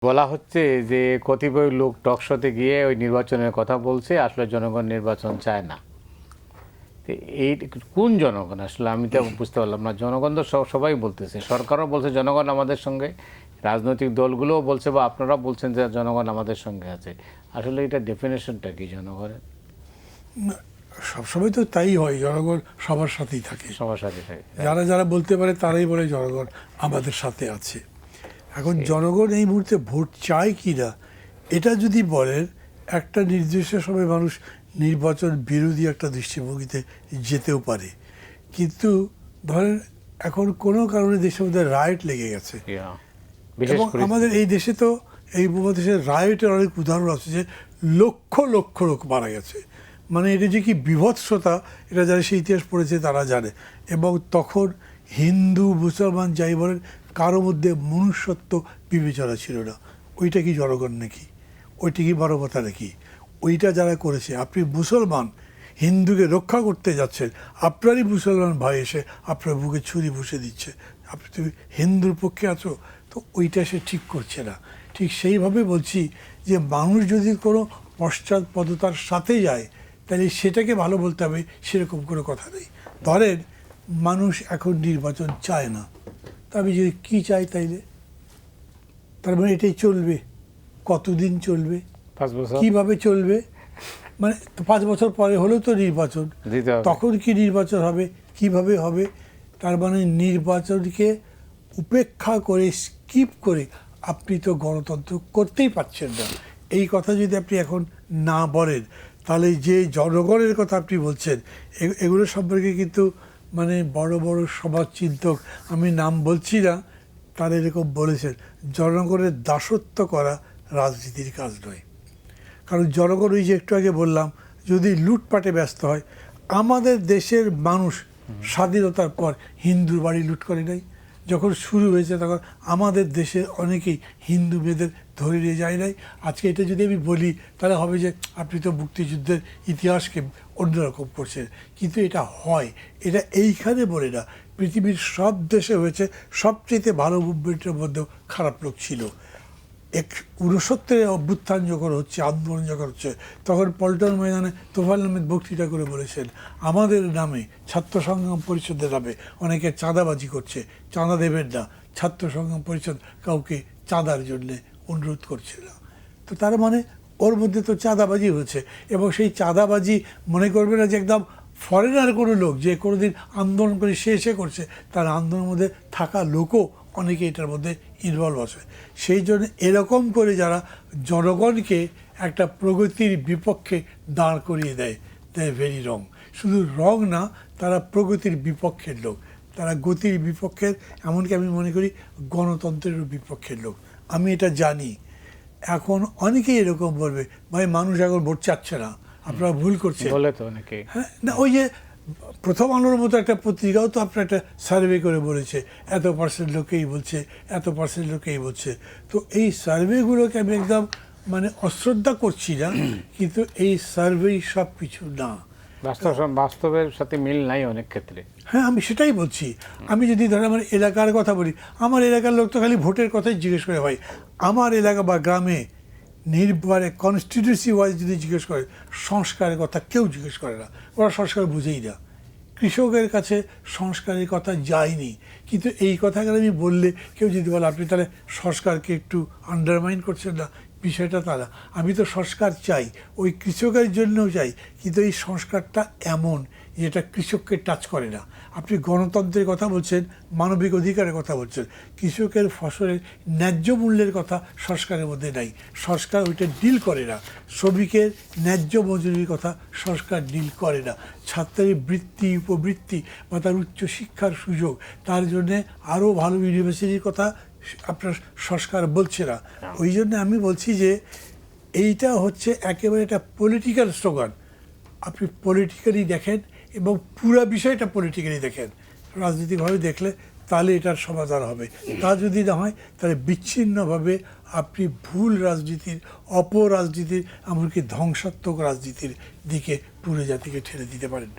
বলা হচ্ছে যে কতিপয় লোক টকশোতে গিয়ে ওই নির্বাচনের কথা বলছে, আসলে জনগণ নির্বাচন চায় না। তো এই কোন জনগণ আসলে আমি তো বুঝতে পারলাম না। জনগণ তো সবাই বলতেছে, সরকারও বলছে জনগণ আমাদের সঙ্গে, রাজনৈতিক দলগুলোও বলছে বা আপনারা বলছেন যে জনগণ আমাদের সঙ্গে আছে। আসলে এটা ডেফিনেশনটা কি জনগণের? না, সবসময় তো তাই হয়, জনগণ সবার সাথেই থাকে, সবার সাথে থাকে। যারা যারা বলতে পারে তারাই বলে জনগণ আমাদের সাথে আছে। এখন জনগণ এই মুহূর্তে ভোট চায় কি না এটা যদি বলেন, একটা নির্দিষ্ট সময় মানুষ নির্বাচন বিরোধী একটা দৃষ্টিভঙ্গিতে যেতেও পারে, কিন্তু ধরেন এখন কোনো কারণে দেশের মধ্যে রাইট লেগে গেছে, এবং আমাদের এই দেশে তো এই উপমহাদেশের রাইটের অনেক উদাহরণ আছে যে লক্ষ লক্ষ লোক মারা গেছে। মানে এটা যে কি বিভৎসতা, এটা যারা সে ইতিহাস পড়েছে তারা জানে। এবং তখন হিন্দু মুসলমান যাই বলেন, কারো মধ্যে মনুষ্যত্ব বিবেচনা ছিল না। ওইটা কি জনগণ নাকি? ওইটা কি মানবতা নাকি? ওইটা যারা করেছে, আপনি মুসলমান হিন্দুকে রক্ষা করতে যাচ্ছেন, আপনারই মুসলমান ভাই এসে আপনার বুকে ছুরি বসে দিচ্ছে, আপনি তুমি হিন্দুর পক্ষে আছো, তো ওইটা সে ঠিক করছে না। ঠিক সেইভাবে বলছি যে মানুষ যদি কোনো পশ্চাৎপদতার সাথে যায়, তাহলে সেটাকে ভালো বলতে হবে, সেরকম কোনো কথা নেই। ধরেন মানুষ এখন নির্বাচন চায় না, তা আমি যদি কী চাই তাইলে, তার মানে এটাই চলবে? কতদিন চলবে? 5 বছর কিভাবে চলবে? মানে 5 বছর পরে হলেও তো নির্বাচন, তখন কি নির্বাচন হবে, কিভাবে হবে? তার মানে নির্বাচনকে উপেক্ষা করে, স্কিপ করে আপনি তো গণতন্ত্র করতেই পারছেন না। এই কথা যদি আপনি এখন না বলেন, তাহলে যে জনগণের কথা আপনি বলছেন, এগুলো সম্পর্কে কিন্তু মানে বড় বড় সমাজচিন্তক, আমি নাম বলছি না, তারা এরকম বলেছেন, জনগণের দাসত্ব করা রাজনীতির কাজ নয়। কারণ জনগণ, ওই যে একটু আগে বললাম, যদি লুটপাটে ব্যস্ত হয়, আমাদের দেশের মানুষ স্বাধীনতার পর হিন্দুর বাড়ি লুট করে নাই? যখন শুরু হয়েছে তখন আমাদের দেশের অনেকেই হিন্দু মেয়েদের ধরে নিয়ে যায় নাই? আজকে এটা যদি আমি বলি তাহলে হবে যে আপনি তো মুক্তিযুদ্ধের ইতিহাসকে অন্যরকম করছেন, কিন্তু এটা হয়। এটা এইখানে বলে না, পৃথিবীর সব দেশে হয়েছে। সবচেয়ে ভালো মুভমেন্টের মধ্যেও খারাপ লোক ছিল। 69-এ অভ্যুত্থান যখন হচ্ছে, আন্দোলন যখন হচ্ছে, তখন পল্টন ময়দানে তোফায়েল আহমেদ বক্তৃতা করে বলেছেন, আমাদের নামে, ছাত্র সংগ্রাম পরিষদের নামে অনেকে চাঁদাবাজি করছে, চাঁদা দেবেন না, ছাত্র সংগ্রাম পরিষদ কাউকে চাঁদার জন্যে অনুরোধ করছে না। তো তার মানে ওর মধ্যে তো চাঁদাবাজি হয়েছে, এবং সেই চাঁদাবাজি মনে করবে না যে একদম ফরেনার কোনো লোক যে কোনোদিন আন্দোলন করে সে এসে করছে, তার আন্দোলনের মধ্যে থাকা লোকও অনেকে এটার মধ্যে ইনভলভ আছে। সেই জন্য এরকম করে যারা জনগণকে একটা প্রগতির বিপক্ষে দাঁড় করিয়ে দেয়, ভেরি রং। শুধু রং না, তারা প্রগতির বিপক্ষের লোক, তারা গতির বিপক্ষের, এমনকি আমি মনে করি গণতন্ত্রের বিপক্ষের লোক। আমি এটা জানি। এখন অনেকেই এরকম বলবে, ভাই মানুষ এখন ভোট চাচ্ছে না, আপনারা ভুল করছেন। হ্যাঁ, না, ওই যে প্রথম আলোর মতো একটা পত্রিকাও তো আপনার একটা সার্ভে করে বলেছে, এত পার্সেন্ট লোকেই বলছে, এত পার্সেন্ট লোকেই বলছে। তো এই সার্ভেগুলোকে আমি একদম মানে অশ্রদ্ধা করছি না, কিন্তু এই সার্ভেই সব কিছু না, বাস্তবের সাথে মিল নাই অনেক ক্ষেত্রে। হ্যাঁ, আমি সেটাই বলছি। আমি যদি ধরেন আমার এলাকার কথা বলি, আমার এলাকার লোক তো খালি ভোটের কথাই জিজ্ঞেস করে, ভাই আমার এলাকা বা গ্রামে নির্বাচনে কনস্টিটিউন্সি ওয়াইজ যদি জিজ্ঞেস করে, সংস্কারের কথা কেউ জিজ্ঞেস করে না, ওরা সংস্কার বুঝেই না। কৃষকের কাছে সংস্কারের কথা যায়নি, কিন্তু এই কথাগুলো আমি বললে কেউ যদি বলে আপনি তাহলে সংস্কারকে একটু আন্ডারমাইন করছেন না, বিষয়টা তারা। আমি তো সংস্কার চাই, ওই কৃষকের জন্যও চাই, কিন্তু এই সংস্কারটা এমন যেটা কৃষককে টাচ করে না। আপনি গণতন্ত্রের কথা বলছেন, মানবিক অধিকারের কথা বলছেন, কৃষকের ফসলের ন্যায্য মূল্যের কথা সংস্কারের মধ্যে নাই, সংস্কার ওইটা ডিল করে না। শ্রমিকের ন্যায্য মজুরির কথা সংস্কার ডিল করে না। ছাত্রের বৃত্তি, উপবৃত্তি বা তার উচ্চশিক্ষার সুযোগ, তার জন্যে আরও ভালো ইউনিভার্সিটির কথা আপনার সংস্কার বলছে না। ওই জন্য আমি বলছি যে এইটা হচ্ছে একেবারে একটা পলিটিক্যাল স্লোগান। আপনি পলিটিক্যালি দেখেন এবং পুরো বিষয়টা পলিটিক্যালি দেখেন, রাজনৈতিকভাবে দেখলে তাহলে এটার সমাধান হবে। তা যদি না হয়, তাহলে বিচ্ছিন্নভাবে আপনি ভুল রাজনীতির, অপরাজনীতির, এমনকি ধ্বংসাত্মক রাজনীতির দিকে পুরো জাতিকে ঠেলে দিতে পারেন।